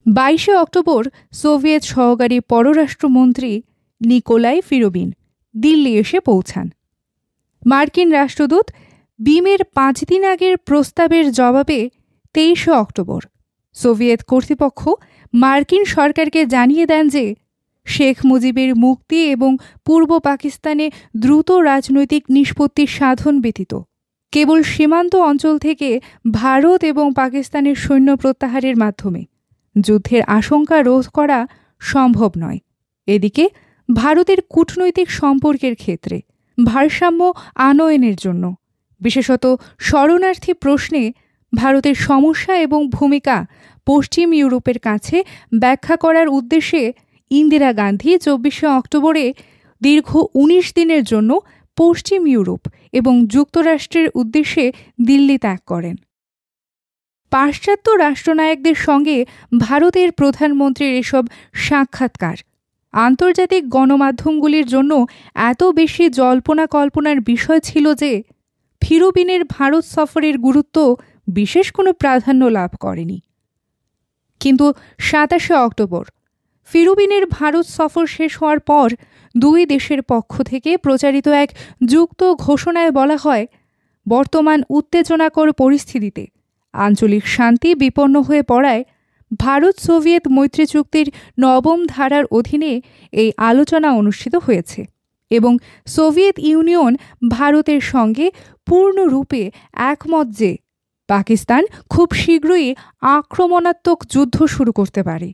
22 October Soviet সহকারী পররাষ্ট্রমন্ত্রী Nikolai ফিরোবিন Delhi এসে পৌঁছান। মার্কিন রাষ্ট্রদূত বিমের 5 দিন আগের প্রস্তাবের জবাবে 23 অক্টোবর সোভিয়েত কর্তৃপক্ষ মার্কিন সরকারকে জানিয়ে দেন যে শেখ মুজিবের মুক্তি এবং পূর্ব পাকিস্তানে দ্রুত রাজনৈতিক নিষ্পত্তি সাধন ব্যতীত কেবল সীমান্ত অঞ্চল থেকে ভারত এবং পাকিস্তানের সৈন্য প্রত্যাহারের মাধ্যমে যুদ্ধের আশঙ্কা রোধ করা সম্ভব নয়। এদিকে ভারতের কূটনৈতিক সম্পর্কের ক্ষেত্রে ভারসাম্য আনয়নের জন্য বিশেষত শরণার্থী প্রশ্নে ভারতের সমস্যা এবং ভূমিকা পশ্চিম ইউরোপের কাছে ব্যাখ্যা করার উদ্দেশ্যে ইন্দিরা গান্ধী 24 অক্টোবরে দীর্ঘ 19 দিনের জন্য পশ্চিম ইউরোপ এবং যুক্তরাষ্ট্রের উদ্দেশ্যে দিল্লি ত্যাগ করেন। পাশ্চাত্য রাষ্ট্রনায়কদের সঙ্গে ভারতের প্রধানমন্ত্রীর এসব সাক্ষাৎকার আন্তর্জাতিক গণমাধ্যমগুলির জন্য এত বেশি জল্পনা কল্পনার বিষয় ছিল যে ফিরোবিনের ভারত সফরের গুরুত্ব বিশেষ কোনো প্রাধান্য লাভ করেনি। কিন্তু 27 অক্টোবর ফিরোবিনের ভারত সফর শেষ হওয়ার পর দুই দেশের পক্ষ থেকে প্রচারিত এক যুক্ত ঘোষণায় বলা হয়, বর্তমান উত্তেজনাকর পরিস্থিতিতে আঞ্চলিক শান্তি বিপন্ন হয়ে পড়ায় ভারত সোভিয়েত মৈত্রী চুক্তির 9ম ধারার অধীনে এই আলোচনা অনুষ্ঠিত হয়েছে এবং সোভিয়েত ইউনিয়ন ভারতের সঙ্গে পূর্ণরূপে একমত যে পাকিস্তান খুব শীঘ্রই আক্রমণাত্মক যুদ্ধ শুরু করতে পারে।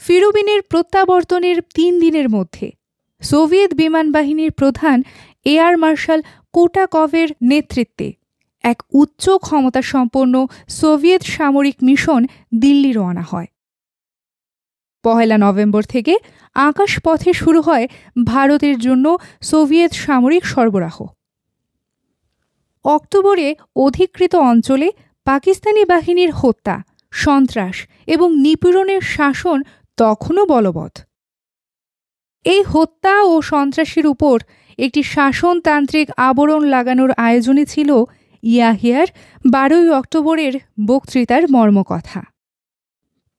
ফিরোবিনের প্রত্যাবর্তনের 3 দিনের মধ্যে সোভিয়েত বিমান বাহিনীর প্রধান এয়ার মার্শাল কোটাকভের নেতৃত্বে এক উচ্চ ক্ষমতাসম্পন্ন সোভিয়েত সামরিক মিশন দিল্লি রওনা হয়। 1 নভেম্বর থেকে আকাশপথে শুরু হয় ভারতের জন্য সোভিয়েত সামরিক সরবরাহ। অক্টোবরে অধিকৃত অঞ্চলে পাকিস্তানি বাহিনীর হত্যা, সন্ত্রাস এবং নিপীড়নের শাসন তখনও বলবৎ। এই হত্যা ও সন্ত্রাসের উপর একটি শাসনতান্ত্রিক আবরণ লাগানোর আয়োজনে ছিল ইয়াহিয়ার 12 অক্টোবরের বক্তৃতার মর্মকথা।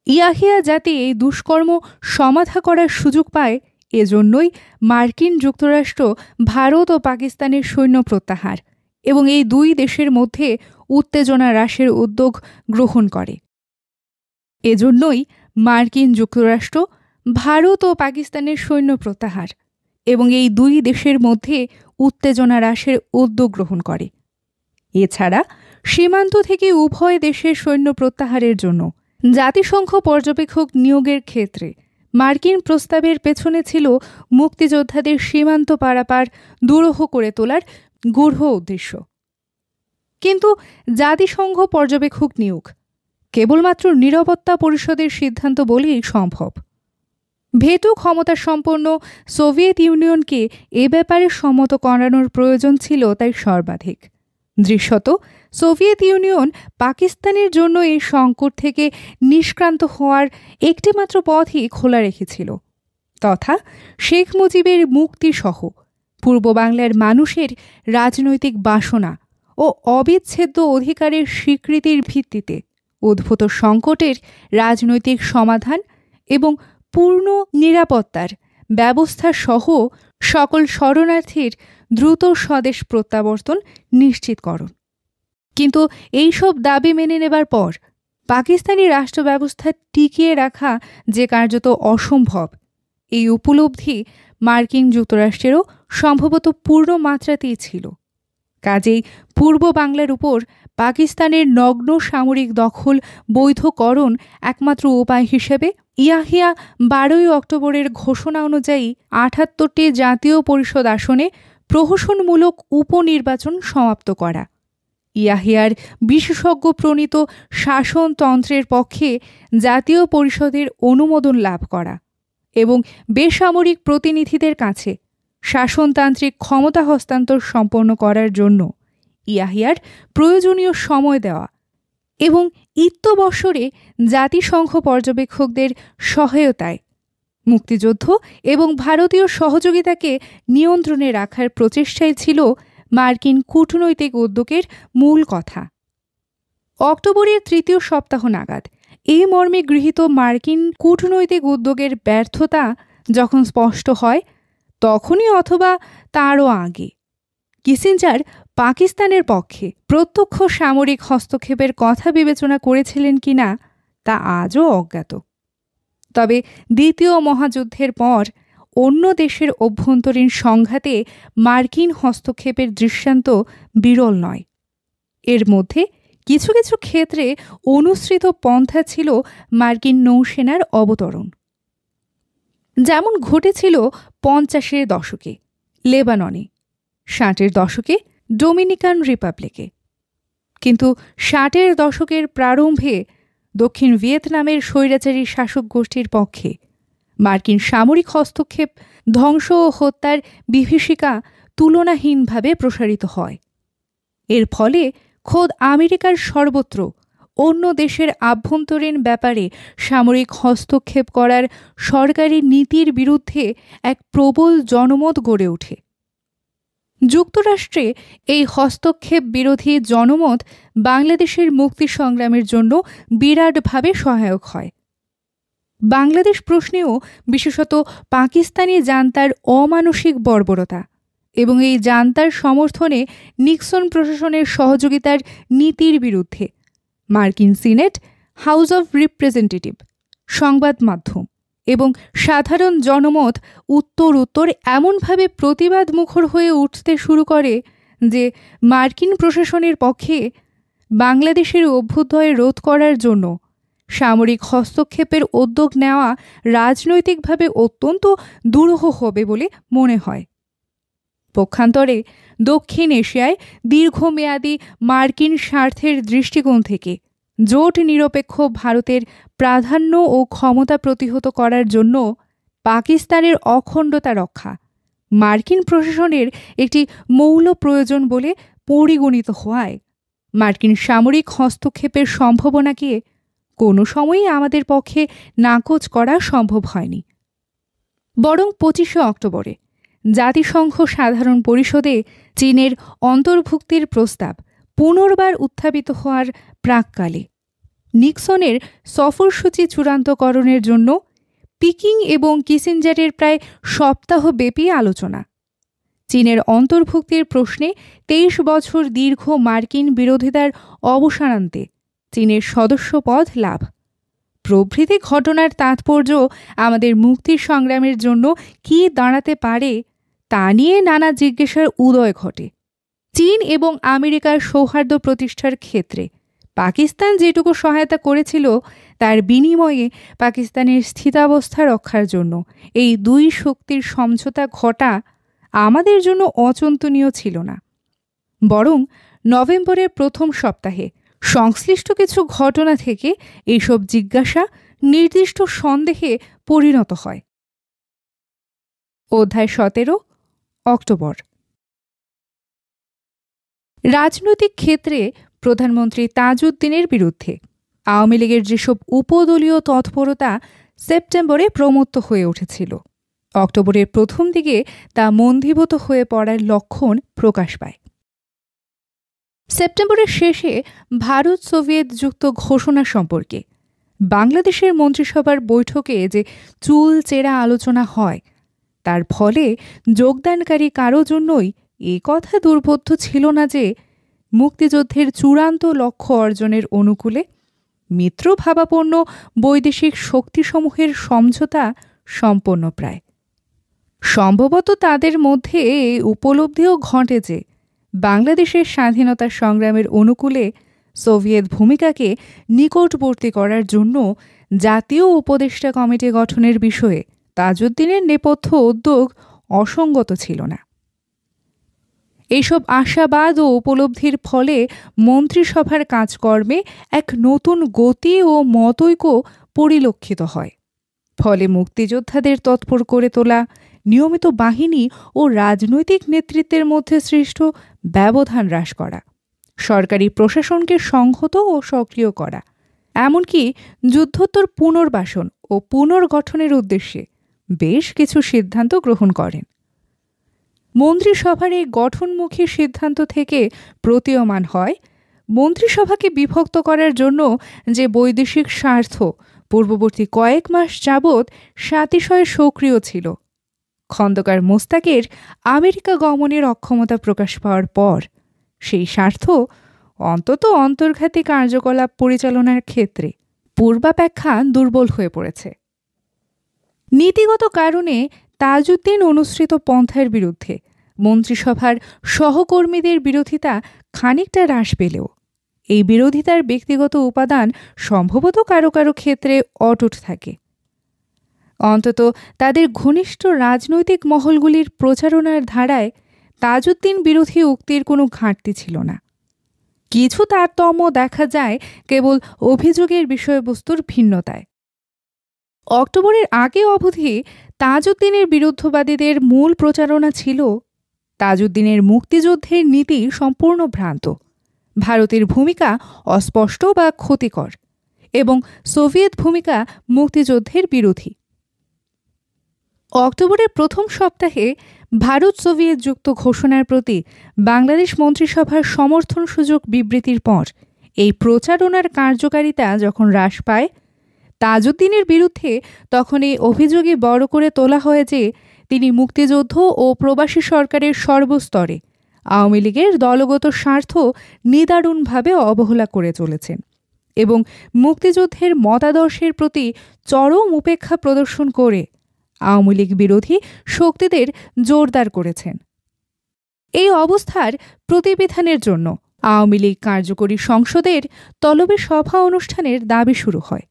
ইয়াহিয়া যাতে এই দুষ্কর্ম সমাধা করার সুযোগ পায়, এজন্যই মার্কিন যুক্তরাষ্ট্র ভারত ও পাকিস্তানের সৈন্য প্রত্যাহার এবং এই দুই দেশের মধ্যে উত্তেজনা হ্রাসের উদ্যোগ গ্রহণ করে। এজন্যই মার্কিন যুক্তরাষ্ট্র ভারত ও পাকিস্তানের সৈন্য প্রত্যাহার এবং এই দুই দেশের মধ্যে উত্তেজনা হ্রাসের উদ্যোগ গ্রহণ করে। এছাড়া সীমান্ত থেকে উভয় দেশের সৈন্য প্রত্যাহারের জন্য জাতিসংঘ পর্যবেক্ষক নিয়োগের ক্ষেত্রে মার্কিন প্রস্তাবের পেছনে ছিল মুক্তিযোদ্ধাদের সীমান্ত পারাপার দুরূহ করে তোলার গূঢ় উদ্দেশ্য। কিন্তু জাতিসংঘ পর্যবেক্ষক নিয়োগ কেবলমাত্র নিরাপত্তা পরিষদের সিদ্ধান্ত বলেই সম্ভব। ভেটো ক্ষমতা সম্পন্ন সোভিয়েত ইউনিয়নকে এ ব্যাপারে সম্মত করানোর প্রয়োজন ছিল তাই সর্বাধিক। দৃশ্যত সোভিয়েত ইউনিয়ন পাকিস্তানের জন্য এই সংকট থেকে নিষ্ক্রান্ত হওয়ার একটিমাত্র পথই খোলা রেখেছিল, তথা শেখ মুজিবের মুক্তিসহ পূর্ব বাংলার মানুষের রাজনৈতিক বাসনা ও অবিচ্ছেদ্য অধিকারের স্বীকৃতির ভিত্তিতে উদ্ভূত সংকটের রাজনৈতিক সমাধান এবং পূর্ণ নিরাপত্তার ব্যবস্থা সহ সকল শরণার্থীর দ্রুত স্বদেশ প্রত্যাবর্তন নিশ্চিতকরণ। কিন্তু এইসব দাবি মেনে নেবার পর পাকিস্তানি রাষ্ট্র ব্যবস্থা টিকিয়ে রাখা যে কার্যত অসম্ভব, এই উপলব্ধি মার্কিন যুক্তরাষ্ট্রেরও সম্ভবত পূর্ণ মাত্রাতেই ছিল। কাজেই পূর্ব বাংলার উপর পাকিস্তানের নগ্ন সামরিক দখল বৈধকরণ একমাত্র উপায় হিসেবে ইয়াহিয়া 12 অক্টোবরের ঘোষণা অনুযায়ী 78টি জাতীয় পরিষদ আসনে প্রহসনমূলক উপনির্বাচন সমাপ্ত করা, ইয়াহিয়ার বিশেষজ্ঞ প্রণীত শাসনতন্ত্রের পক্ষে জাতীয় পরিষদের অনুমোদন লাভ করা এবং বেসামরিক প্রতিনিধিদের কাছে শাসনতান্ত্রিক ক্ষমতা হস্তান্তর সম্পন্ন করার জন্য ইয়াহিয়ার প্রয়োজনীয় সময় দেওয়া এবং ইত্যবসরে জাতিসংঘ পর্যবেক্ষকদের সহায়তায় মুক্তিযুদ্ধ এবং ভারতীয় সহযোগিতাকে নিয়ন্ত্রণে রাখার প্রচেষ্টাই ছিল মার্কিন কূটনৈতিক উদ্যোগের মূল কথা। অক্টোবরের 3য় সপ্তাহ নাগাদ এই মর্মে গৃহীত মার্কিন কূটনৈতিক উদ্যোগের ব্যর্থতা যখন স্পষ্ট হয়, তখনই অথবা তারও আগে কিসিঞ্জার পাকিস্তানের পক্ষে প্রত্যক্ষ সামরিক হস্তক্ষেপের কথা বিবেচনা করেছিলেন কিনা তা আজও অজ্ঞাত। তবে দ্বিতীয় মহাযুদ্ধের পর অন্য দেশের অভ্যন্তরীণ সংঘাতে মার্কিন হস্তক্ষেপের দৃষ্টান্ত বিরল নয়। এর মধ্যে কিছু কিছু ক্ষেত্রে অনুসৃত পন্থা ছিল মার্কিন নৌসেনার অবতরণ, যেমন ঘটেছিল 50-এর দশকে লেবাননে, 60-এর দশকে ডোমিনিকান রিপাবলিকে, কিন্তু 60-এর দশকের প্রারম্ভে দক্ষিণ ভিয়েতনামের স্বৈরাচারী শাসক গোষ্ঠীর পক্ষে মার্কিন সামরিক হস্তক্ষেপ, ধ্বংস ও হত্যার বিভীষিকা তুলনাহীনভাবে প্রসারিত হয়। এর ফলে খোদ আমেরিকার সর্বত্র অন্য দেশের আভ্যন্তরীণ ব্যাপারে সামরিক হস্তক্ষেপ করার সরকারি নীতির বিরুদ্ধে এক প্রবল জনমত গড়ে ওঠে। যুক্তরাষ্ট্রে এই হস্তক্ষেপ বিরোধী জনমত বাংলাদেশের মুক্তি সংগ্রামের জন্য বিরাটভাবে সহায়ক হয়। বাংলাদেশ প্রশ্নেও বিশেষত পাকিস্তানি জান্তার অমানসিক বর্বরতা এবং এই জান্তার সমর্থনে নিক্সন প্রশাসনের সহযোগিতার নীতির বিরুদ্ধে মার্কিন সিনেট, হাউস অব রিপ্রেজেন্টেটিভ, সংবাদ মাধ্যম এবং সাধারণ জনমত উত্তর এমনভাবে প্রতিবাদ মুখর হয়ে উঠতে শুরু করে যে মার্কিন প্রশাসনের পক্ষে বাংলাদেশের অভ্যুদয় রোধ করার জন্য সামরিক হস্তক্ষেপের উদ্যোগ নেওয়া রাজনৈতিকভাবে অত্যন্ত দুরূহ হবে বলে মনে হয়। পক্ষান্তরে দক্ষিণ এশিয়ায় দীর্ঘমেয়াদী মার্কিন স্বার্থের দৃষ্টিকোণ থেকে জোট নিরপেক্ষ ভারতের প্রাধান্য ও ক্ষমতা প্রতিহত করার জন্য পাকিস্তানের অখণ্ডতা রক্ষা মার্কিন প্রশাসনের একটি মৌল প্রয়োজন বলে পরিগণিত হওয়ায় মার্কিন সামরিক হস্তক্ষেপের সম্ভাবনাকে কোনো সময়ই আমাদের পক্ষে নাকচ করা সম্ভব হয়নি। বরং 25শে অক্টোবরে জাতিসংঘ সাধারণ পরিষদে চীনের অন্তর্ভুক্তির প্রস্তাব পুনর্বার উত্থাপিত হওয়ার প্রাক্কালে নিক্সনের সফরসূচি চূড়ান্তকরণের জন্য পিকিং এবং কিসিঞ্জারের প্রায় সপ্তাহব্যাপী আলোচনা, চীনের অন্তর্ভুক্তির প্রশ্নে 23 বছর দীর্ঘ মার্কিন বিরোধিতার অবসানান্তে চীনের সদস্যপদ লাভ প্রভৃতি ঘটনার তাৎপর্য আমাদের মুক্তির সংগ্রামের জন্য কী দাঁড়াতে পারে তা নিয়ে নানা জিজ্ঞাসার উদয় ঘটে। চীন এবং আমেরিকার সৌহার্দ্য প্রতিষ্ঠার ক্ষেত্রে পাকিস্তান যেটুকু সহায়তা করেছিল তার বিনিময়ে পাকিস্তানের স্থিতাবস্থা রক্ষার জন্য এই দুই শক্তির সমঝোতা ঘটা আমাদের জন্য অচিন্তনীয় ছিল না। বরং নভেম্বরের প্রথম সপ্তাহে সংশ্লিষ্ট কিছু ঘটনা থেকে এইসব জিজ্ঞাসা নির্দিষ্ট সন্দেহে পরিণত হয়। অধ্যায় 17 অক্টোবর। রাজনৈতিক ক্ষেত্রে প্রধানমন্ত্রী তাজউদ্দিনের বিরুদ্ধে আওয়ামী লীগের যেসব উপদলীয় তৎপরতা সেপ্টেম্বরে প্রমত্ত হয়ে উঠেছিল, অক্টোবরের প্রথম দিকে তা মন্দীভূত হয়ে পড়ার লক্ষণ প্রকাশ পায়। সেপ্টেম্বরের শেষে ভারত সোভিয়েত যুক্ত ঘোষণা সম্পর্কে বাংলাদেশের মন্ত্রিসভার বৈঠকে যে চুলচেরা আলোচনা হয়, তার ফলে যোগদানকারী কারো জন্যই এ কথা দুর্বোধ্য ছিল না যে মুক্তিযুদ্ধের চূড়ান্ত লক্ষ্য অর্জনের অনুকূলে মিত্রভাবাপন্ন বৈদেশিক শক্তিসমূহের সমঝোতা সম্পন্ন প্রায়। সম্ভবত তাদের মধ্যে এই উপলব্ধিও ঘটে যে বাংলাদেশের স্বাধীনতা সংগ্রামের অনুকূলে সোভিয়েত ভূমিকাকে নিকটবর্তী করার জন্য জাতীয় উপদেষ্টা কমিটি গঠনের বিষয়ে তাজউদ্দিনের নেপথ্য উদ্যোগ অসঙ্গত ছিল না। এইসব আশাবাদ ও উপলব্ধির ফলে মন্ত্রিসভার কাজকর্মে এক নতুন গতি ও মতৈক্য পরিলক্ষিত হয়। ফলে মুক্তিযোদ্ধাদের তৎপর করে তোলা, নিয়মিত বাহিনী ও রাজনৈতিক নেতৃত্বের মধ্যে সৃষ্ট ব্যবধান হ্রাস করা, সরকারি প্রশাসনকে সংহত ও সক্রিয় করা, এমনকি যুদ্ধোত্তর পুনর্বাসন ও পুনর্গঠনের উদ্দেশ্যে বেশ কিছু সিদ্ধান্ত গ্রহণ করেন। মন্ত্রিসভার এই গঠনমুখী সিদ্ধান্ত থেকে প্রতীয়মান হয় মন্ত্রিসভাকে বিভক্ত করার জন্য যে বৈদেশিক স্বার্থ পূর্ববর্তী কয়েক মাস যাবৎ সাতিশয় সক্রিয় ছিল, খন্দকার মোস্তাকের আমেরিকা গমনের অক্ষমতা প্রকাশ পাওয়ার পর সেই স্বার্থ অন্তত অন্তর্ঘাতী কার্যকলাপ পরিচালনার ক্ষেত্রে পূর্বাপেক্ষা দুর্বল হয়ে পড়েছে। নীতিগত কারণে তাজউদ্দিন অনুসৃত পন্থার বিরুদ্ধে মন্ত্রিসভার সহকর্মীদের বিরোধিতা খানিকটা হ্রাস পেলেও এই বিরোধিতার ব্যক্তিগত উপাদান সম্ভবত কারো কারো ক্ষেত্রে অটুট থাকে। অন্তত তাদের ঘনিষ্ঠ রাজনৈতিক মহলগুলির প্রচারণার ধারায় তাজউদ্দিন বিরোধী উক্তির কোনো ঘাটতি ছিল না। কিছু তারতম্য দেখা যায় কেবল অভিযোগের বিষয়বস্তুর ভিন্নতায়। অক্টোবরের আগে অবধি তাজউদ্দিনের বিরুদ্ধবাদীদের মূল প্রচারণা ছিল তাজউদ্দিনের মুক্তিযুদ্ধের নীতি সম্পূর্ণ ভ্রান্ত, ভারতের ভূমিকা অস্পষ্ট বা ক্ষতিকর এবং সোভিয়েত ভূমিকা মুক্তিযুদ্ধের বিরোধী। অক্টোবরের প্রথম সপ্তাহে ভারত সোভিয়েত যুক্ত ঘোষণার প্রতি বাংলাদেশ মন্ত্রিসভার সমর্থন সূচক বিবৃতির পর এই প্রচারণার কার্যকারিতা যখন হ্রাস পায়, তাজউদ্দিনের বিরুদ্ধে তখন এই অভিযোগে বড় করে তোলা হয় যে তিনি মুক্তিযুদ্ধ ও প্রবাসী সরকারের সর্বস্তরে আওয়ামী লীগের দলগত স্বার্থ নিদারুণভাবে অবহেলা করে চলেছেন এবং মুক্তিযুদ্ধের মতাদর্শের প্রতি চরম উপেক্ষা প্রদর্শন করে আওয়ামী লীগ বিরোধী শক্তিদের জোরদার করেছেন। এই অবস্থার প্রতিবিধানের জন্য আওয়ামী লীগ কার্যকরী সংসদের তলবে সভা অনুষ্ঠানের দাবি শুরু হয়।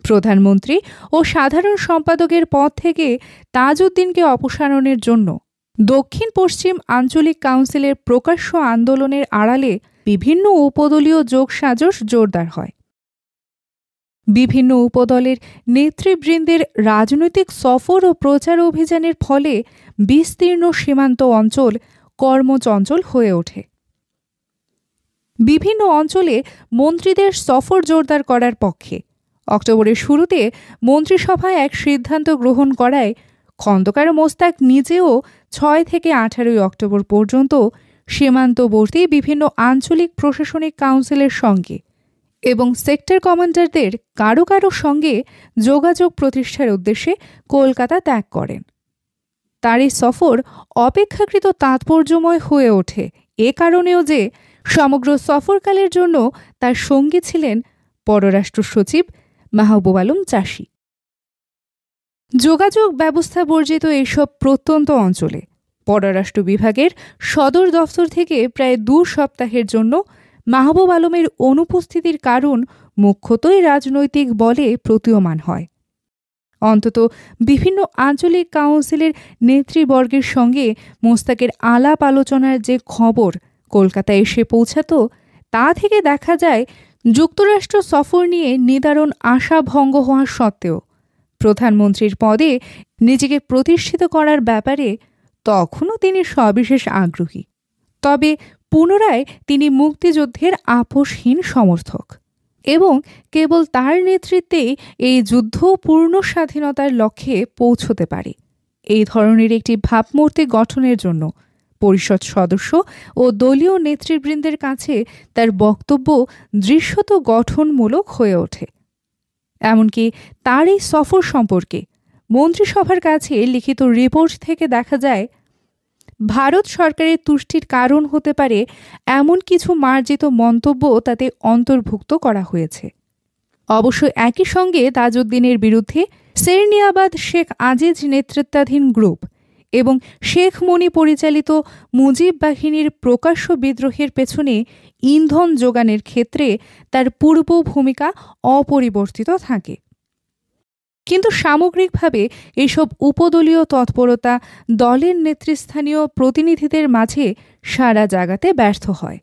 প্রধানমন্ত্রী ও সাধারণ সম্পাদকের পদ থেকে তাজউদ্দিনকে অপসারণের জন্য দক্ষিণ পশ্চিম আঞ্চলিক কাউন্সিলের প্রকাশ্য আন্দোলনের আড়ালে বিভিন্ন উপদলীয় যোগসাজশ জোরদার হয়। বিভিন্ন উপদলের নেতৃবৃন্দের রাজনৈতিক সফর ও প্রচার অভিযানের ফলে বিস্তীর্ণ সীমান্ত অঞ্চল কর্মচঞ্চল হয়ে ওঠে। বিভিন্ন অঞ্চলে মন্ত্রীদের সফর জোরদার করার পক্ষে অক্টোবরের শুরুতে মন্ত্রিসভায় এক সিদ্ধান্ত গ্রহণ করায় খন্দকার মোস্তাক নিজেও 6 থেকে 18 অক্টোবর পর্যন্ত সীমান্তবর্তী বিভিন্ন আঞ্চলিক প্রশাসনিক কাউন্সিলের সঙ্গে এবং সেক্টর কমান্ডারদের কারো কারো সঙ্গে যোগাযোগ প্রতিষ্ঠার উদ্দেশ্যে কলকাতা ত্যাগ করেন। তার এই সফর অপেক্ষাকৃত তাৎপর্যময় হয়ে ওঠে এ কারণেও যে সমগ্র সফরকালের জন্য তার সঙ্গী ছিলেন পররাষ্ট্র সচিব মাহবুব আলম চাষী। যোগাযোগ ব্যবস্থা বর্জিত এইসব প্রত্যন্ত অঞ্চলে পররাষ্ট্র বিভাগের সদর দফতর থেকে প্রায় 2 সপ্তাহের জন্য মাহবুব আলমের অনুপস্থিতির কারণ মুখ্যতই রাজনৈতিক বলে প্রতীয়মান হয়। অন্তত বিভিন্ন আঞ্চলিক কাউন্সিলের নেতৃবর্গের সঙ্গে মোস্তাকের আলাপ আলোচনার যে খবর কলকাতায় এসে পৌঁছাত, তা থেকে দেখা যায় যুক্তরাষ্ট্র সফর নিয়ে নিদারুণ আশা ভঙ্গ হওয়া সত্ত্বেও প্রধানমন্ত্রীর পদে নিজেকে প্রতিষ্ঠিত করার ব্যাপারে তখনও তিনি সবিশেষ আগ্রহী। তবে পুনরায় তিনি মুক্তিযুদ্ধের আপোষহীন সমর্থক এবং কেবল তার নেতৃত্বেই এই যুদ্ধ পূর্ণ স্বাধীনতার লক্ষ্যে পৌঁছতে পারে এই ধরনের একটি ভাবমূর্তি গঠনের জন্য পরিষদ সদস্য ও দলীয় নেতৃবৃন্দের কাছে তার বক্তব্য দৃশ্যত গঠনমূলক হয়ে ওঠে। এমনকি তার এই সফর সম্পর্কে মন্ত্রিসভার কাছে লিখিত রিপোর্ট থেকে দেখা যায়, ভারত সরকারের তুষ্টির কারণ হতে পারে এমন কিছু মার্জিত মন্তব্য তাতে অন্তর্ভুক্ত করা হয়েছে। অবশ্য একই সঙ্গে তাজউদ্দিনের বিরুদ্ধে সেরনিয়াবাদ শেখ আজিজ নেতৃত্বাধীন গ্রুপ এবং শেখ মনি পরিচালিত মুজিব বাহিনীর প্রকাশ্য বিদ্রোহের পেছনে ইন্ধন যোগানের ক্ষেত্রে তার পূর্ব ভূমিকা অপরিবর্তিত থাকে। কিন্তু সামগ্রিকভাবে এসব উপদলীয় তৎপরতা দলের নেতৃস্থানীয় প্রতিনিধিদের মাঝে সাড়া জাগাতে ব্যর্থ হয়।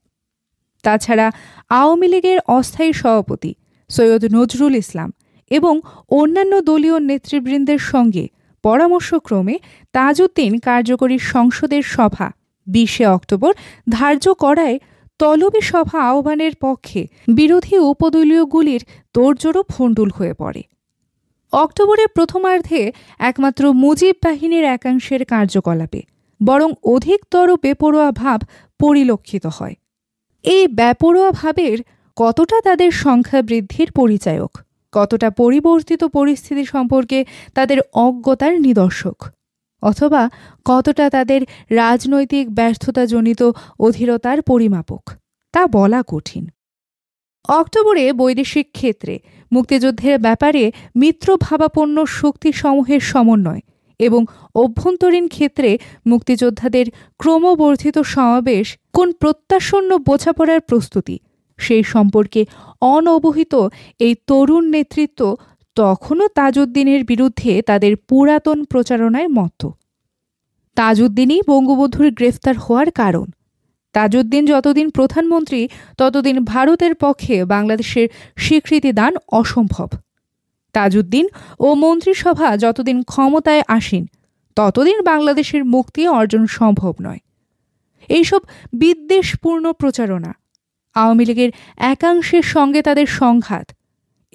তাছাড়া আওয়ামী লীগের অস্থায়ী সভাপতি সৈয়দ নজরুল ইসলাম এবং অন্যান্য দলীয় নেতৃবৃন্দের সঙ্গে পরামর্শক্রমে তাজউদ্দিন কার্যকরী সংসদের সভা 20 অক্টোবর ধার্য করায় তলবি সভা আহ্বানের পক্ষে বিরোধী উপদলীয়গুলির তোড়জোড়ো ভণ্ডুল হয়ে পড়ে। অক্টোবরের প্রথমার্ধে একমাত্র মুজিব বাহিনীর একাংশের কার্যকলাপে বরং অধিকতর বেপরোয়া ভাব পরিলক্ষিত হয়। এই বেপরোয়া ভাবের কতটা তাদের সংখ্যা বৃদ্ধির পরিচায়ক, কতটা পরিবর্তিত পরিস্থিতি সম্পর্কে তাদের অজ্ঞতার নিদর্শক, অথবা কতটা তাদের রাজনৈতিক ব্যর্থতাজনিত অধীরতার পরিমাপক, তা বলা কঠিন। অক্টোবরে বৈদেশিক ক্ষেত্রে মুক্তিযুদ্ধের ব্যাপারে মিত্রভাবাপন্ন শক্তিসমূহের সমন্বয় এবং অভ্যন্তরীণ ক্ষেত্রে মুক্তিযোদ্ধাদের ক্রমবর্ধিত সমাবেশ কোন প্রত্যাশন্য বোঝাপড়ার প্রস্তুতি, সেই সম্পর্কে অনবহিত এই তরুণ নেতৃত্ব তখনও তাজউদ্দিনের বিরুদ্ধে তাদের পুরাতন প্রচারণায় মত্ত। তাজউদ্দিনই বঙ্গবন্ধুর গ্রেফতার হওয়ার কারণ। তাজউদ্দিন যতদিন প্রধানমন্ত্রী ততদিন ভারতের পক্ষে বাংলাদেশের স্বীকৃতি দান অসম্ভব। তাজউদ্দিন ও মন্ত্রিসভা যতদিন ক্ষমতায় আসেন ততদিন বাংলাদেশের মুক্তি অর্জন সম্ভব নয়। এইসব বিদ্বেষপূর্ণ প্রচারণা, আওয়ামী লীগের একাংশের সঙ্গে তাদের সংঘাত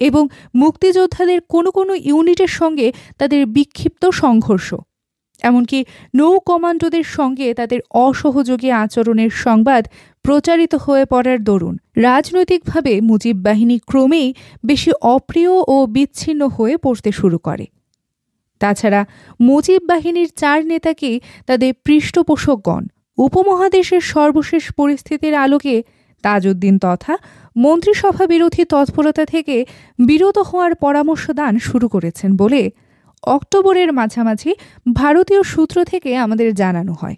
এবং মুক্তিযোদ্ধাদের কোনো কোনো ইউনিটের সঙ্গে তাদের বিক্ষিপ্ত সংঘর্ষ, এমনকি নৌ কমান্ডোদের সঙ্গে তাদের অসহযোগী আচরণের সংবাদ প্রচারিত হয়ে পড়ার দরুন রাজনৈতিকভাবে মুজিব বাহিনী ক্রমেই বেশি অপ্রিয় ও বিচ্ছিন্ন হয়ে পড়তে শুরু করে। তাছাড়া মুজিব বাহিনীর 4 নেতাকেই তাদের পৃষ্ঠপোষকগণ উপমহাদেশের সর্বশেষ পরিস্থিতির আলোকে তাজউদ্দিন তথা মন্ত্রিসভা বিরোধী তৎপরতা থেকে বিরত হওয়ার পরামর্শ দান শুরু করেছেন বলে অক্টোবরের মাঝামাঝি ভারতীয় সূত্র থেকে আমাদের জানানো হয়।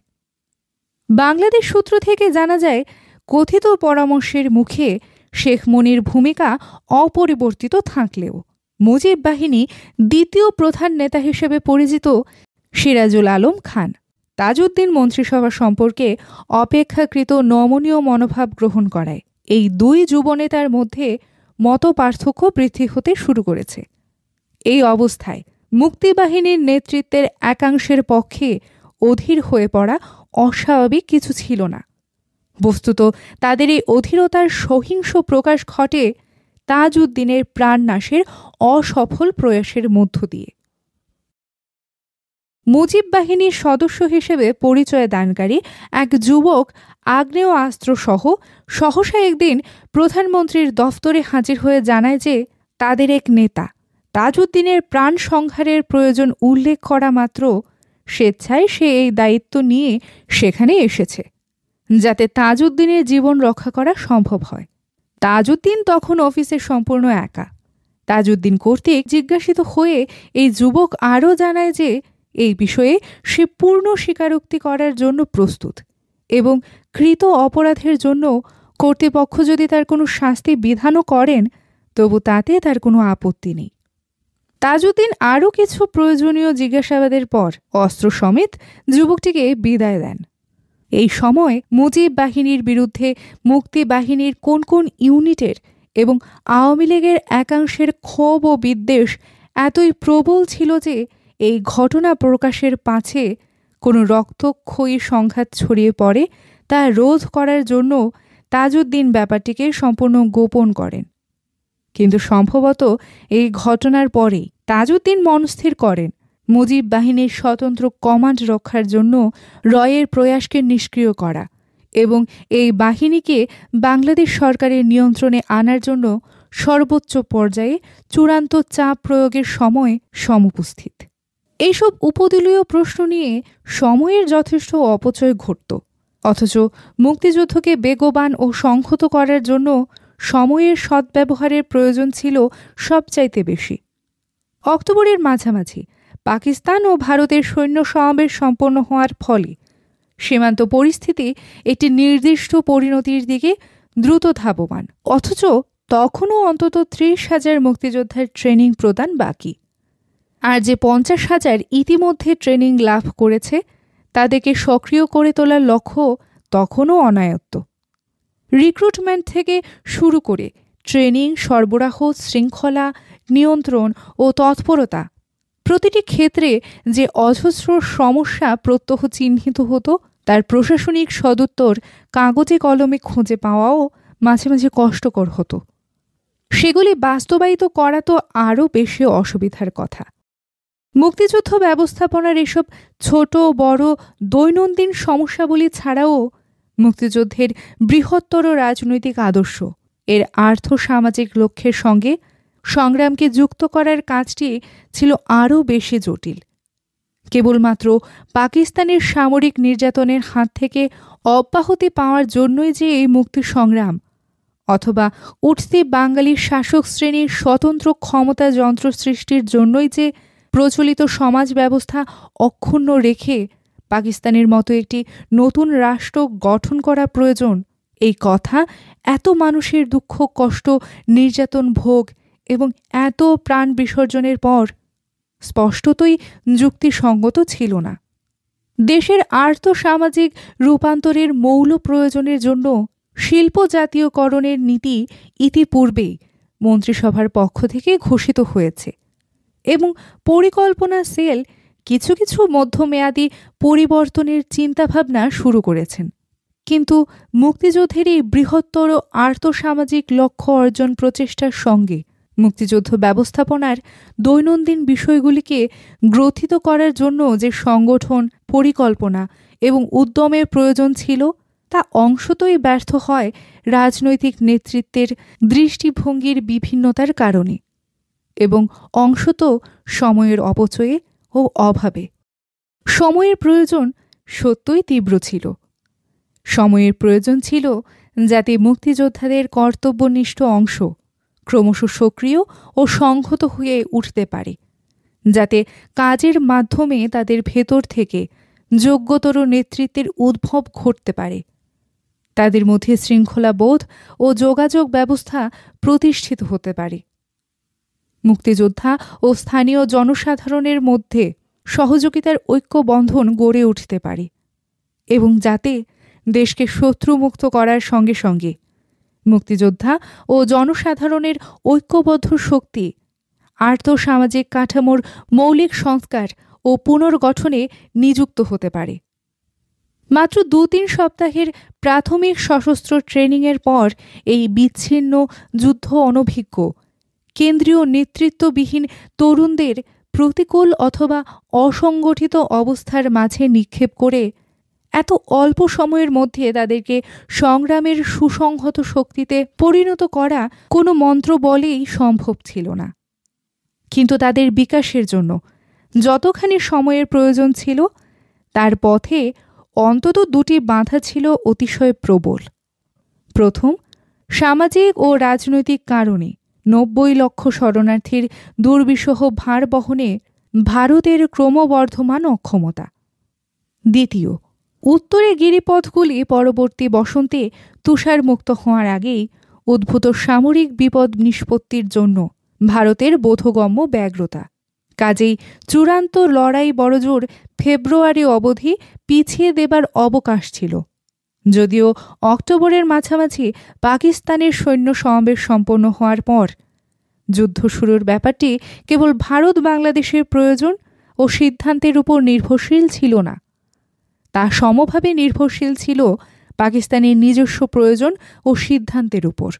বাংলাদেশ সূত্র থেকে জানা যায়, কথিত পরামর্শের মুখে শেখ মুনীর ভূমিকা অপরিবর্তিত থাকলেও মুজিব বাহিনী দ্বিতীয় প্রধান নেতা হিসেবে পরিচিত সিরাজুল আলম খান তাজউদ্দিন মন্ত্রিসভা সম্পর্কে অপেক্ষাকৃত নমনীয় মনোভাব গ্রহণ করায় এই 2 যুবনেতার মধ্যে মতপার্থক্য বৃদ্ধি হতে শুরু করেছে। এই অবস্থায় মুক্তিবাহিনীর নেতৃত্বের একাংশের পক্ষে অধীর হয়ে পড়া অস্বাভাবিক কিছু ছিল না। বস্তুত তাদের এই অধীরতার সহিংস প্রকাশ ঘটে তাজউদ্দিনের প্রাণনাশের অসফল প্রয়াসের মধ্য দিয়ে। মুজিব বাহিনীর সদস্য হিসেবে পরিচয় দানকারী এক যুবক আগ্নেয়াস্ত্রসহ সহসা একদিন প্রধানমন্ত্রীর দফতরে হাজির হয়ে জানায় যে তাদের এক নেতা তাজউদ্দিনের প্রাণ সংহারের প্রয়োজন উল্লেখ করা মাত্র স্বেচ্ছায় সে এই দায়িত্ব নিয়ে সেখানে এসেছে, যাতে তাজউদ্দিনের জীবন রক্ষা করা সম্ভব হয়। তাজউদ্দিন তখন অফিসে সম্পূর্ণ একা। তাজউদ্দিন কর্তৃক জিজ্ঞাসিত হয়ে এই যুবক আরও জানায় যে এই বিষয়ে সে পূর্ণ স্বীকারোক্তি করার জন্য প্রস্তুত এবং কৃত অপরাধের জন্য কর্তৃপক্ষ যদি তার কোনো শাস্তি বিধানও করেন তবু তাতে তার কোনো আপত্তি নেই। তাজউদ্দিন আরও কিছু প্রয়োজনীয় জিজ্ঞাসাবাদের পর অস্ত্র সমেত যুবকটিকে বিদায় দেন। এই সময় মুজিব বাহিনীর বিরুদ্ধে মুক্তি বাহিনীর কোন কোন ইউনিটের এবং আওয়ামী লীগের একাংশের ক্ষোভ ও বিদ্বেষ এতই প্রবল ছিল যে এই ঘটনা প্রকাশের পাছে কোনো রক্তক্ষয়ী সংঘাত ছড়িয়ে পড়ে তা রোধ করার জন্য তাজউদ্দিন ব্যাপারটিকে সম্পূর্ণ গোপন করেন। কিন্তু সম্ভবত এই ঘটনার পরেই তাজউদ্দিন মনস্থির করেন মুজিব বাহিনীর স্বতন্ত্র কমান্ড রক্ষার জন্য রয়ের প্রয়াসকে নিষ্ক্রিয় করা এবং এই বাহিনীকে বাংলাদেশ সরকারের নিয়ন্ত্রণে আনার জন্য সর্বোচ্চ পর্যায়ে চূড়ান্ত চাপ প্রয়োগের সময় সমুপস্থিত। এইসব উপদলীয় প্রশ্ন নিয়ে সময়ের যথেষ্ট অপচয় ঘটত, অথচ মুক্তিযুদ্ধকে বেগবান ও সংহত করার জন্য সময়ের সদ্ব্যবহারের প্রয়োজন ছিল সবচাইতে বেশি। অক্টোবরের মাঝামাঝি পাকিস্তান ও ভারতের সৈন্য সমাবেশ সম্পন্ন হওয়ার ফলে সীমান্ত পরিস্থিতি একটি নির্দিষ্ট পরিণতির দিকে দ্রুত ধাবমান, অথচ তখনও অন্তত 30,000 মুক্তিযোদ্ধার ট্রেনিং প্রদান বাকি। আর যে 50,000 ইতিমধ্যে ট্রেনিং লাভ করেছে তাদেরকে সক্রিয় করে তোলার লক্ষ্য তখনও অনায়ত্ত। রিক্রুটমেন্ট থেকে শুরু করে ট্রেনিং সরবরাহ, শৃঙ্খলা নিয়ন্ত্রণ ও তৎপরতা প্রতিটি ক্ষেত্রে যে অজস্র সমস্যা প্রত্যহ চিহ্নিত হতো তার প্রশাসনিক সদুত্তর কাগজে কলমে খুঁজে পাওয়াও মাঝে মাঝে কষ্টকর হতো। সেগুলি বাস্তবায়িত করা তো আরও বেশি অসুবিধার কথা। মুক্তিযুদ্ধ ব্যবস্থাপনার এসব ছোট বড় দৈনন্দিন সমস্যাবলী ছাড়াও মুক্তিযুদ্ধের বৃহত্তর রাজনৈতিক আদর্শ এর আর্থ সামাজিক লক্ষ্যের সঙ্গে সংগ্রামকে যুক্ত করার কাজটি ছিল আরও বেশি জটিল। কেবলমাত্র পাকিস্তানের সামরিক নির্যাতনের হাত থেকে অব্যাহতি পাওয়ার জন্যই যে এই মুক্তি সংগ্রাম, অথবা উঠতি বাঙালির শাসক শ্রেণীর স্বতন্ত্র ক্ষমতা যন্ত্র সৃষ্টির জন্যই যে প্রচলিত সমাজ ব্যবস্থা অক্ষুণ্ণ রেখে পাকিস্তানের মতো একটি নতুন রাষ্ট্র গঠন করা প্রয়োজন, এই কথা এত মানুষের দুঃখ কষ্ট নির্যাতন ভোগ এবং এত প্রাণ বিসর্জনের পর স্পষ্টতই যুক্তিসঙ্গত ছিল না। দেশের আর্থ সামাজিক রূপান্তরের মৌল প্রয়োজনের জন্য শিল্প জাতীয়করণের নীতি ইতিপূর্বেই মন্ত্রিসভার পক্ষ থেকে ঘোষিত হয়েছে এবং পরিকল্পনা সেল কিছু কিছু মধ্যমেয়াদী পরিবর্তনের চিন্তাভাবনা শুরু করেছেন। কিন্তু মুক্তিযুদ্ধের এই বৃহত্তর আর্থসামাজিক লক্ষ্য অর্জন প্রচেষ্টার সঙ্গে মুক্তিযুদ্ধ ব্যবস্থাপনার দৈনন্দিন বিষয়গুলিকে গ্রথিত করার জন্য যে সংগঠন, পরিকল্পনা এবং উদ্যমের প্রয়োজন ছিল তা অংশতই ব্যর্থ হয় রাজনৈতিক নেতৃত্বের দৃষ্টিভঙ্গির বিভিন্নতার কারণে এবং অংশত সময়ের অপচয়ে ও অভাবে। সময়ের প্রয়োজন সত্যই তীব্র ছিল। সময়ের প্রয়োজন ছিল যাতে মুক্তিযোদ্ধাদের কর্তব্যনিষ্ঠ অংশ ক্রমশ সক্রিয় ও সংহত হয়ে উঠতে পারে, যাতে কাজের মাধ্যমে তাদের ভেতর থেকে যোগ্যতর নেতৃত্বের উদ্ভব ঘটতে পারে, তাদের মধ্যে শৃঙ্খলাবোধ ও যোগাযোগ ব্যবস্থা প্রতিষ্ঠিত হতে পারে, মুক্তিযোদ্ধা ও স্থানীয় জনসাধারণের মধ্যে সহযোগিতার ঐক্যবন্ধন গড়ে উঠতে পারে এবং যাতে দেশকে শত্রুমুক্ত করার সঙ্গে সঙ্গে মুক্তিযোদ্ধা ও জনসাধারণের ঐক্যবদ্ধ শক্তি আর্থসামাজিক কাঠামোর মৌলিক সংস্কার ও পুনর্গঠনে নিযুক্ত হতে পারে। মাত্র 2-3 সপ্তাহের প্রাথমিক সশস্ত্র ট্রেনিংয়ের পর এই বিচ্ছিন্ন যুদ্ধ অনভিজ্ঞ কেন্দ্রীয় নেতৃত্ববিহীন তরুণদের প্রতিকূল অথবা অসংগঠিত অবস্থার মাঝে নিক্ষেপ করে এত অল্প সময়ের মধ্যে তাদেরকে সংগ্রামের সুসংহত শক্তিতে পরিণত করা কোনো মন্ত্র বলেই সম্ভব ছিল না। কিন্তু তাদের বিকাশের জন্য যতখানি সময়ের প্রয়োজন ছিল তার পথে অন্তত 2টি বাধা ছিল অতিশয় প্রবল। প্রথম, সামাজিক ও রাজনৈতিক কারণে 90 লক্ষ শরণার্থীর দুর্বিষহ ভার বহনে ভারতের ক্রমবর্ধমান অক্ষমতা। দ্বিতীয়, উত্তরে গিরিপথগুলি পরবর্তী বসন্তে তুষারমুক্ত হওয়ার আগেই উদ্ভূত সামরিক বিপদ নিষ্পত্তির জন্য ভারতের বোধগম্য ব্যগ্রতা। কাজেই চূড়ান্ত লড়াই বড়জোর ফেব্রুয়ারি অবধি পিছিয়ে দেবার অবকাশ ছিল, যদিও অক্টোবরের মাঝামাঝি পাকিস্তানের সৈন্য সমাবেশ সম্পন্ন হওয়ার পর যুদ্ধ শুরুর ব্যাপারটি কেবল ভারত বাংলাদেশের প্রয়োজন ও সিদ্ধান্তের উপর নির্ভরশীল ছিল না, তা সমভাবে নির্ভরশীল ছিল পাকিস্তানের নিজস্ব প্রয়োজন ও সিদ্ধান্তের উপর।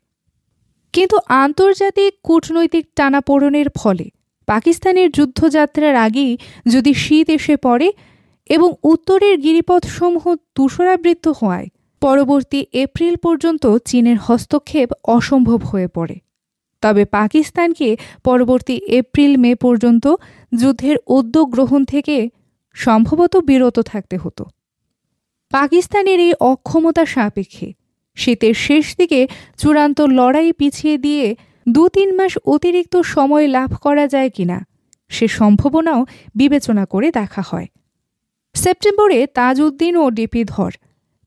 কিন্তু আন্তর্জাতিক কূটনৈতিক টানাপোড়েনের ফলে পাকিস্তানের যুদ্ধযাত্রার আগেই যদি শীত এসে পড়ে এবং উত্তরের গিরিপথসমূহ তুষারাবৃত হওয়ায় পরবর্তী এপ্রিল পর্যন্ত চীনের হস্তক্ষেপ অসম্ভব হয়ে পড়ে, তবে পাকিস্তানকে পরবর্তী এপ্রিল-মে পর্যন্ত যুদ্ধের উদ্যোগ গ্রহণ থেকে সম্ভবত বিরত থাকতে হতো। পাকিস্তানের এই অক্ষমতা সাপেক্ষে শীতের শেষ দিকে চূড়ান্ত লড়াই পিছিয়ে দিয়ে 2-3 মাস অতিরিক্ত সময় লাভ করা যায় কিনা সে সম্ভাবনাও বিবেচনা করে দেখা হয়। সেপ্টেম্বরে তাজউদ্দিন ও ডিপি ধর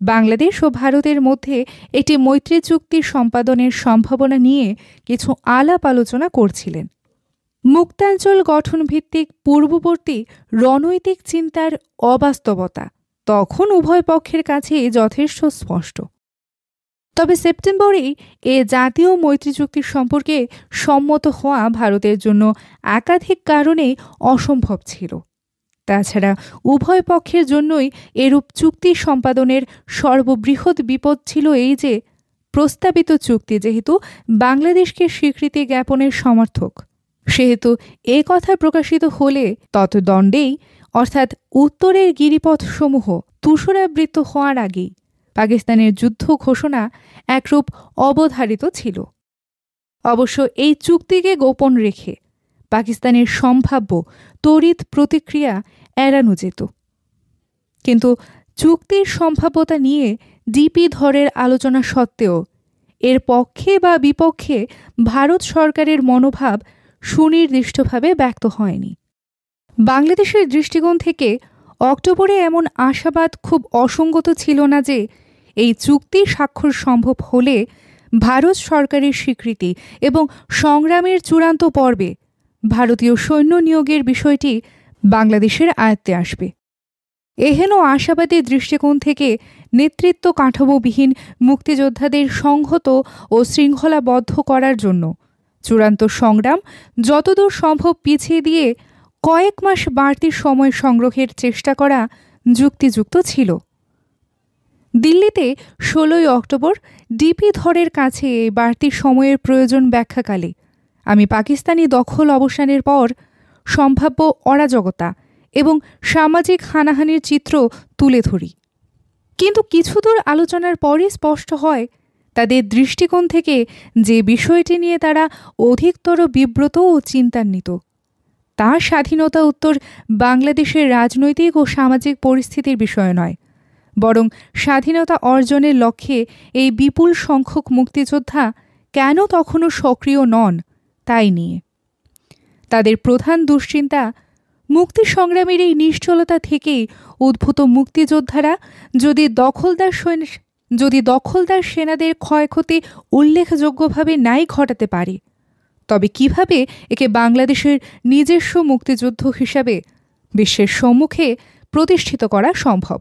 বাংলাদেশ ও ভারতের মধ্যে একটি মৈত্রী চুক্তি সম্পাদনের সম্ভাবনা নিয়ে কিছু আলাপ আলোচনা করছিলেন। মুক্তাঞ্চল গঠনভিত্তিক পূর্ববর্তী রণনৈতিক চিন্তার অবাস্তবতা তখন উভয় পক্ষের কাছেই যথেষ্ট স্পষ্ট। তবে সেপ্টেম্বরেই এ জাতীয় মৈত্রী চুক্তির সম্পর্কে সম্মত হওয়া ভারতের জন্য একাধিক কারণেই অসম্ভব ছিল। তাছাড়া উভয় পক্ষের জন্যই এরূপ চুক্তি সম্পাদনের সর্ববৃহৎ বিপদ ছিল এই যে, প্রস্তাবিত চুক্তি যেহেতু বাংলাদেশকে স্বীকৃতি জ্ঞাপনের সমর্থক, সেহেতু এ কথা প্রকাশিত হলে ততদণ্ডেই অর্থাৎ উত্তরের গিরিপথসমূহ তুষারাবৃত হওয়ার আগেই পাকিস্তানের যুদ্ধ ঘোষণা একরূপ অবধারিত ছিল। অবশ্য এই চুক্তিকে গোপন রেখে পাকিস্তানের সম্ভাব্য তড়িৎ প্রতিক্রিয়া এড়ানো যেত। কিন্তু চুক্তির সম্ভাব্যতা নিয়ে ডিপি ধরের আলোচনা সত্ত্বেও এর পক্ষে বা বিপক্ষে ভারত সরকারের মনোভাব সুনির্দিষ্টভাবে ব্যক্ত হয়নি। বাংলাদেশের দৃষ্টিকোণ থেকে অক্টোবরে এমন আশাবাদ খুব অসঙ্গত ছিল না যে এই চুক্তি স্বাক্ষর সম্ভব হলে ভারত সরকারের স্বীকৃতি এবং সংগ্রামের চূড়ান্ত পর্বে ভারতীয় সৈন্য নিয়োগের বিষয়টি বাংলাদেশের আয়ত্তে আসবে। এহেন আশাবাদী দৃষ্টিকোণ থেকে নেতৃত্ব কাঠামোবিহীন মুক্তিযোদ্ধাদের সংহত ও শৃঙ্খলাবদ্ধ করার জন্য চূড়ান্ত সংগ্রাম যতদূর সম্ভব পিছিয়ে দিয়ে কয়েক মাস বাড়তি সময় সংগ্রহের চেষ্টা করা যুক্তিযুক্ত ছিল। দিল্লিতে 16 অক্টোবর ডিপি ধরের কাছে এই বাড়তি সময়ের প্রয়োজন ব্যাখ্যাকালে আমি পাকিস্তানি দখল অবসানের পর সম্ভাব্য অরাজকতা এবং সামাজিক হানাহানির চিত্র তুলে ধরি। কিন্তু কিছুদূর আলোচনার পরই স্পষ্ট হয় তাদের দৃষ্টিকোণ থেকে যে বিষয়টি নিয়ে তারা অধিকতর বিব্রত ও চিন্তান্বিত তা স্বাধীনতা উত্তর বাংলাদেশের রাজনৈতিক ও সামাজিক পরিস্থিতির বিষয় নয়, বরং স্বাধীনতা অর্জনের লক্ষ্যে এই বিপুল সংখ্যক মুক্তিযোদ্ধা কেন তখনও সক্রিয় নন তাই নিয়ে। তাদের প্রধান দুশ্চিন্তা মুক্তি সংগ্রামের এই নিশ্চলতা থেকেই উদ্ভূত মুক্তিযোদ্ধারা যদি দখলদার সেনাদের ক্ষয়ক্ষতি উল্লেখযোগ্যভাবে নাই ঘটাতে পারে, তবে কিভাবে একে বাংলাদেশের নিজস্ব মুক্তিযুদ্ধ হিসাবে বিশ্বের সম্মুখে প্রতিষ্ঠিত করা সম্ভব?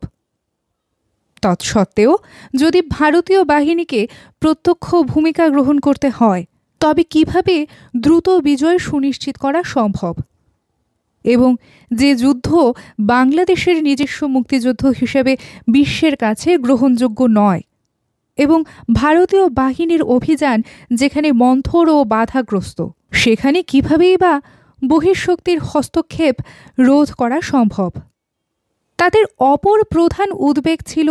তৎসত্ত্বেও যদি ভারতীয় বাহিনীকে প্রত্যক্ষ ভূমিকা গ্রহণ করতে হয়, তবে কিভাবে দ্রুত বিজয় সুনিশ্চিত করা সম্ভব? এবং যে যুদ্ধ বাংলাদেশের নিজস্ব মুক্তিযুদ্ধ হিসেবে বিশ্বের কাছে গ্রহণযোগ্য নয়, এবং ভারতীয় বাহিনীর অভিযান যেখানে মন্থর ও বাধাগ্রস্ত, সেখানে কিভাবেই বা বহিঃশক্তির হস্তক্ষেপ রোধ করা সম্ভব? তাদের অপর প্রধান উদ্বেগ ছিল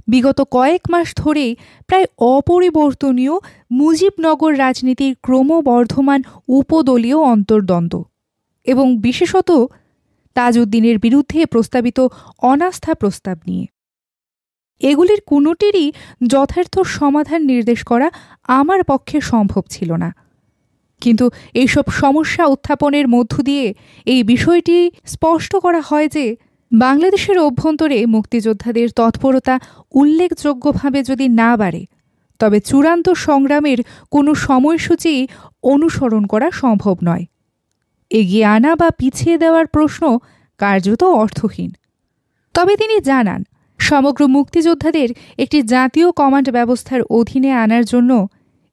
বিগত কয়েক মাস ধরেই প্রায় অপরিবর্তনীয় মুজিবনগর রাজনীতির ক্রমবর্ধমান উপদলীয় অন্তর্দ্বন্দ্ব এবং বিশেষত তাজউদ্দিনের বিরুদ্ধে প্রস্তাবিত অনাস্থা প্রস্তাব নিয়ে। এগুলির কোনোটিরই যথার্থ সমাধান নির্দেশ করা আমার পক্ষে সম্ভব ছিল না। কিন্তু এইসব সমস্যা উত্থাপনের মধ্য দিয়ে এই বিষয়টি স্পষ্ট করা হয় যে বাংলাদেশের অভ্যন্তরে মুক্তিযোদ্ধাদের তৎপরতা উল্লেখযোগ্যভাবে যদি না বাড়ে, তবে চূড়ান্ত সংগ্রামের কোনো সময়সূচি অনুসরণ করা সম্ভব নয়। এগিয়ে আনা বা পিছিয়ে দেওয়ার প্রশ্ন কার্যত অর্থহীন। তবে তিনি জানান, সমগ্র মুক্তিযোদ্ধাদের একটি জাতীয় কমান্ড ব্যবস্থার অধীনে আনার জন্য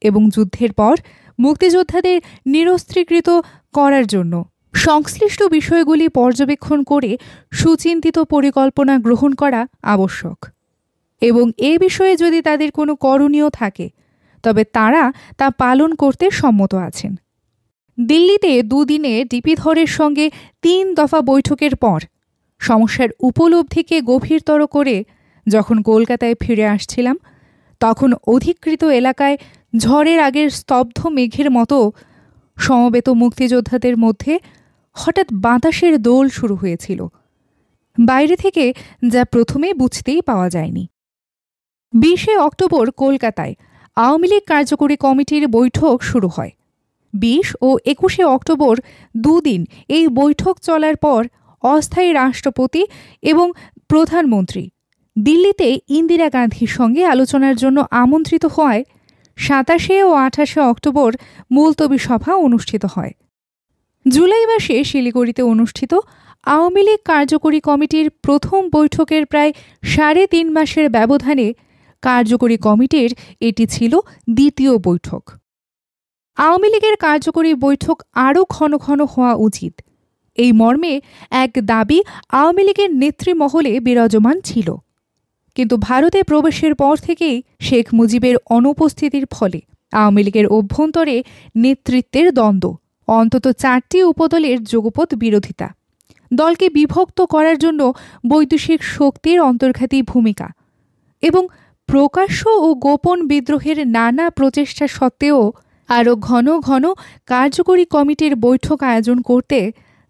এবং যুদ্ধের পর মুক্তিযোদ্ধাদের নিরস্ত্রীকৃত করার জন্য সংশ্লিষ্ট বিষয়গুলি পর্যবেক্ষণ করে সুচিন্তিত পরিকল্পনা গ্রহণ করা আবশ্যক, এবং এ বিষয়ে যদি তাদের কোনো করণীয় থাকে তবে তারা তা পালন করতে সম্মত আছেন। দিল্লিতে দুদিনে ডিপি ধরের সঙ্গে 3 দফা বৈঠকের পর সমস্যার উপলব্ধিকে গভীরতর করে যখন কলকাতায় ফিরে আসছিলাম, তখন অধিকৃত এলাকায় ঝড়ের আগের স্তব্ধ মেঘের মতো সমবেত মুক্তিযোদ্ধাদের মধ্যে হঠাৎ বাতাসের দোল শুরু হয়েছিল, বাইরে থেকে যা প্রথমে বুঝতেই পাওয়া যায়নি। 20 অক্টোবর কলকাতায় আওয়ামী লীগ কার্যকরী কমিটির বৈঠক শুরু হয়। 20 ও 21 অক্টোবর দুদিন এই বৈঠক চলার পর অস্থায়ী রাষ্ট্রপতি এবং প্রধানমন্ত্রী দিল্লিতে ইন্দিরা গান্ধীর সঙ্গে আলোচনার জন্য আমন্ত্রিত হওয়ায় 27 ও 28 অক্টোবর মুলতবি সভা অনুষ্ঠিত হয়। জুলাই মাসে শিলিগুড়িতে অনুষ্ঠিত আওয়ামী লীগ কার্যকরী কমিটির প্রথম বৈঠকের প্রায় 3.5 মাসের ব্যবধানে কার্যকরী কমিটির এটি ছিল দ্বিতীয় বৈঠক। আওয়ামী লীগের কার্যকরী বৈঠক আরও ঘন ঘন হওয়া উচিত, এই মর্মে এক দাবি আওয়ামী লীগের নেতৃমহলে বিরাজমান ছিল। কিন্তু ভারতে প্রবেশের পর থেকেই শেখ মুজিবের অনুপস্থিতির ফলে আওয়ামী লীগের অভ্যন্তরে নেতৃত্বের দ্বন্দ্ব, অন্তত 4টি উপদলের যুগপৎ বিরোধিতা, দলকে বিভক্ত করার জন্য বৈদেশিক শক্তির অন্তর্ঘাতী ভূমিকা এবং প্রকাশ্য ও গোপন বিদ্রোহের নানা প্রচেষ্টা সত্ত্বেও আরও ঘন ঘন কার্যকরী কমিটির বৈঠক আয়োজন করতে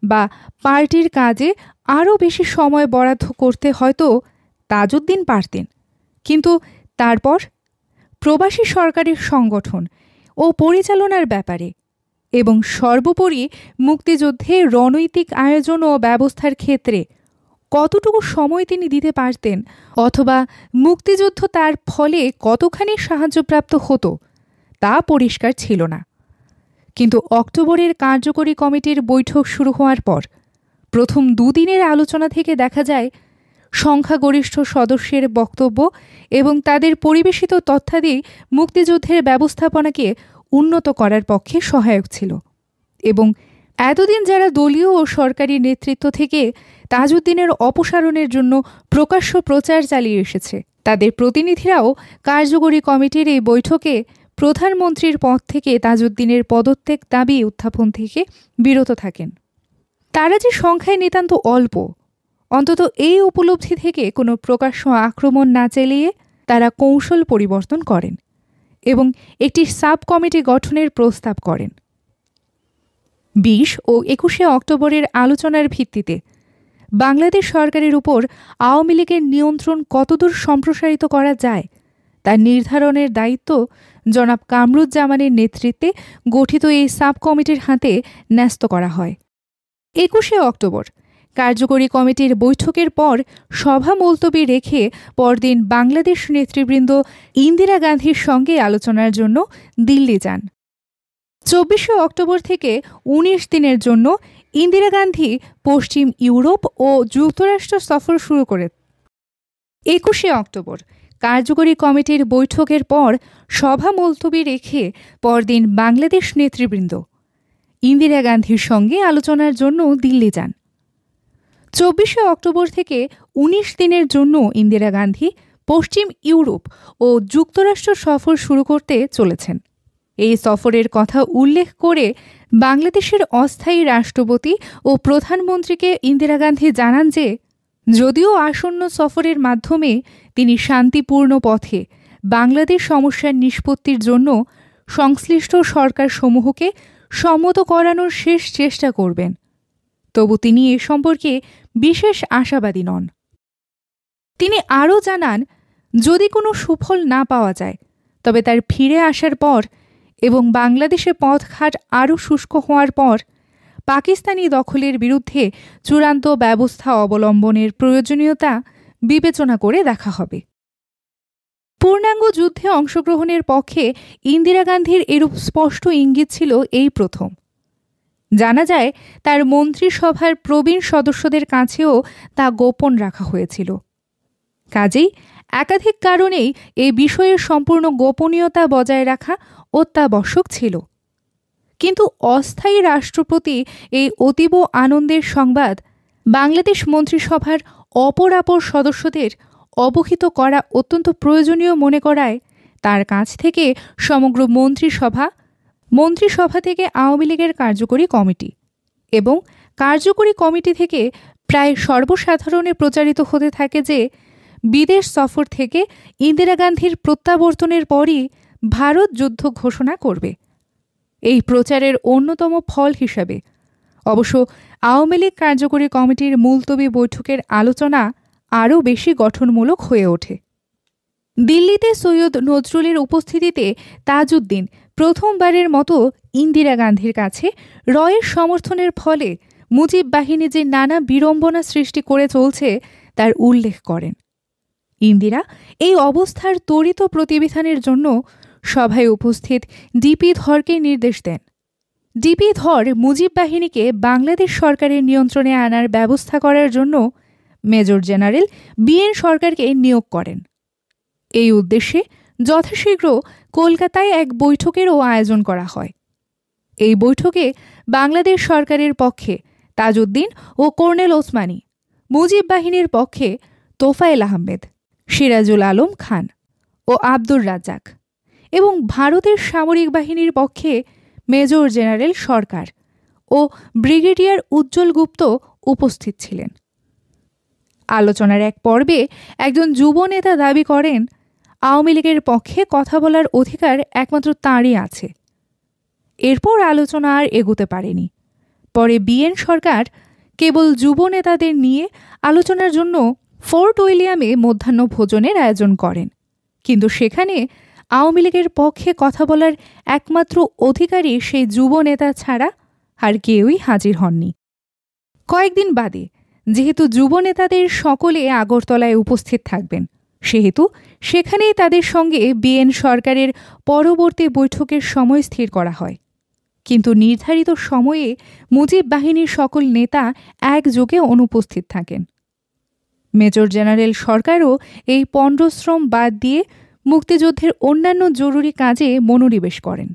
বা পার্টির কাজে আরও বেশি সময় বরাদ্দ করতে হয়তো তাজউদ্দিন পারতেন, কিন্তু তারপর প্রবাসী সরকারের সংগঠন ও পরিচালনার ব্যাপারে এবং সর্বোপরি মুক্তিযুদ্ধে রণনৈতিক আয়োজন ও ব্যবস্থার ক্ষেত্রে কতটুকু সময় তিনি দিতে পারতেন, অথবা মুক্তিযুদ্ধ তার ফলে কতখানি সাহায্যপ্রাপ্ত হতো, তা পরিষ্কার ছিল না। কিন্তু অক্টোবরের কার্যকরী কমিটির বৈঠক শুরু হওয়ার পর প্রথম দুদিনের আলোচনা থেকে দেখা যায় সংখ্যাগরিষ্ঠ সদস্যের বক্তব্য এবং তাদের পরিবেশিত তথ্যাদি মুক্তিযুদ্ধের ব্যবস্থাপনাকে উন্নত করার পক্ষে সহায়ক ছিল, এবং এতদিন যারা দলীয় ও সরকারি নেতৃত্ব থেকে তাজউদ্দিনের অপসারণের জন্য প্রকাশ্য প্রচার চালিয়ে এসেছে, তাদের প্রতিনিধিরাও কার্যকরী কমিটির এই বৈঠকে প্রধানমন্ত্রীর পদ থেকে তাজউদ্দিনের পদত্যাগ দাবি উত্থাপন থেকে বিরত থাকেন। তারা যে সংখ্যায় নিতান্ত অল্প, অন্তত এই উপলব্ধি থেকে কোনো প্রকাশ্য আক্রমণ না চালিয়ে তারা কৌশল পরিবর্তন করেন এবং একটি সাব কমিটি গঠনের প্রস্তাব করেন। 20 ও 21 অক্টোবরের আলোচনার ভিত্তিতে বাংলাদেশ সরকারের উপর আওয়ামী লীগের নিয়ন্ত্রণ কতদূর সম্প্রসারিত করা যায় তা নির্ধারণের দায়িত্ব জনাব কামরুজ্জামানের নেতৃত্বে গঠিত এই সাব কমিটির হাতে ন্যস্ত করা হয়। 21 অক্টোবর কার্যকরী কমিটির বৈঠকের পর সভা মুলতবি রেখে পরদিন বাংলাদেশ নেতৃবৃন্দ ইন্দিরা গান্ধীর সঙ্গে আলোচনার জন্য দিল্লি যান। 24 অক্টোবর থেকে 19 দিনের জন্য ইন্দিরা গান্ধী পশ্চিম ইউরোপ ও যুক্তরাষ্ট্র সফর শুরু করে। 21 অক্টোবর কার্যকরী কমিটির বৈঠকের পর সভা মুলতবি রেখে পরদিন বাংলাদেশ নেতৃবৃন্দ ইন্দিরা গান্ধীর সঙ্গে আলোচনার জন্য দিল্লি যান। 24 অক্টোবর থেকে 19 দিনের জন্য ইন্দিরা গান্ধী পশ্চিম ইউরোপ ও যুক্তরাষ্ট্র সফর শুরু করতে চলেছেন। এই সফরের কথা উল্লেখ করে বাংলাদেশের অস্থায়ী রাষ্ট্রপতি ও প্রধানমন্ত্রীকে ইন্দিরা গান্ধী জানান যে যদিও আসন্ন সফরের মাধ্যমে তিনি শান্তিপূর্ণ পথে বাংলাদেশ সমস্যার নিষ্পত্তির জন্য সংশ্লিষ্ট সরকারসমূহকে সম্মত করানোর শেষ চেষ্টা করবেন, তবু তিনি এ সম্পর্কে বিশেষ আশাবাদী নন। তিনি আরও জানান, যদি কোনো সুফল না পাওয়া যায় তবে তার ফিরে আসার পর এবং বাংলাদেশে পথঘাট আরও শুষ্ক হওয়ার পর পাকিস্তানি দখলের বিরুদ্ধে চূড়ান্ত ব্যবস্থা অবলম্বনের প্রয়োজনীয়তা বিবেচনা করে দেখা হবে। পূর্ণাঙ্গ যুদ্ধে অংশগ্রহণের পক্ষে ইন্দিরা গান্ধীর এরূপ স্পষ্ট ইঙ্গিত ছিল এই প্রথম। জানা যায় তার মন্ত্রিসভার প্রবীণ সদস্যদের কাছেও তা গোপন রাখা হয়েছিল। কাজেই একাধিক কারণেই এই বিষয়ের সম্পূর্ণ গোপনীয়তা বজায় রাখা অত্যাবশ্যক ছিল। কিন্তু অস্থায়ী রাষ্ট্রপতি এই অতীব আনন্দের সংবাদ বাংলাদেশ মন্ত্রিসভার অপরাপর সদস্যদের অবহিত করা অত্যন্ত প্রয়োজনীয় মনে করায় তার কাছ থেকে সমগ্র মন্ত্রিসভা থেকে আওয়ামী লীগের কার্যকরী কমিটি এবং কার্যকরী কমিটি থেকে প্রায় সর্বসাধারণে প্রচারিত হতে থাকে যে বিদেশ সফর থেকে ইন্দিরা গান্ধীর প্রত্যাবর্তনের পরই ভারত যুদ্ধ ঘোষণা করবে। এই প্রচারের অন্যতম ফল হিসাবে অবশ্য আওয়ামী লীগ কার্যকরী কমিটির মুলতবি বৈঠকের আলোচনা আরও বেশি গঠনমূলক হয়ে ওঠে। দিল্লিতে সৈয়দ নজরুলের উপস্থিতিতে তাজউদ্দিন প্রথমবারের মতো ইন্দিরা গান্ধীর কাছে রয়ের সমর্থনের ফলে মুজিব বাহিনী যে নানা বিড়ম্বনা সৃষ্টি করে চলছে তার উল্লেখ করেন। ইন্দিরা এই অবস্থার ত্বরিত প্রতিবিধানের জন্য সভায় উপস্থিত ডিপি ধরকে নির্দেশ দেন। ডিপি ধর মুজিব বাহিনীকে বাংলাদেশ সরকারের নিয়ন্ত্রণে আনার ব্যবস্থা করার জন্য মেজর জেনারেল বিএন সরকারকে নিয়োগ করেন। এই উদ্দেশ্যে যথাশীঘ্র কলকাতায় এক বৈঠকেরও আয়োজন করা হয়। এই বৈঠকে বাংলাদেশ সরকারের পক্ষে তাজউদ্দিন ও কর্নেল ওসমানী, মুজিব বাহিনীর পক্ষে তোফায়েল আহমেদ, সিরাজুল আলম খান ও আব্দুর রাজ্জাক এবং ভারতের সামরিক বাহিনীর পক্ষে মেজর জেনারেল সরকার ও ব্রিগেডিয়ার উজ্জ্বল গুপ্ত উপস্থিত ছিলেন। আলোচনার এক পর্বে একজন যুব নেতা দাবি করেন, আওয়ামী লীগের পক্ষে কথা বলার অধিকার একমাত্র তাঁরই আছে। এরপর আলোচনা আর এগোতে পারেনি। পরে বিএন সরকার কেবল যুব নেতাদের নিয়ে আলোচনার জন্য ফোর্ট উইলিয়ামে মধ্যাহ্ন ভোজনের আয়োজন করেন, কিন্তু সেখানে আওয়ামী লীগের পক্ষে কথা বলার একমাত্র অধিকারী সেই যুব নেতা ছাড়া আর কেউই হাজির হননি। কয়েকদিন বাদে যেহেতু যুব নেতাদের সকলে আগরতলায় উপস্থিত থাকবেন, সেহেতু সেখানেই তাদের সঙ্গে বিএন সরকারের পরবর্তী বৈঠকের সময় স্থির করা হয়। কিন্তু নির্ধারিত সময়ে মুজিব বাহিনীর সকল নেতা একযোগে অনুপস্থিত থাকেন। মেজর জেনারেল সরকারও এই পণ্ডশ্রম বাদ দিয়ে মুক্তিযুদ্ধের অন্যান্য জরুরি কাজে মনোনিবেশ করেন।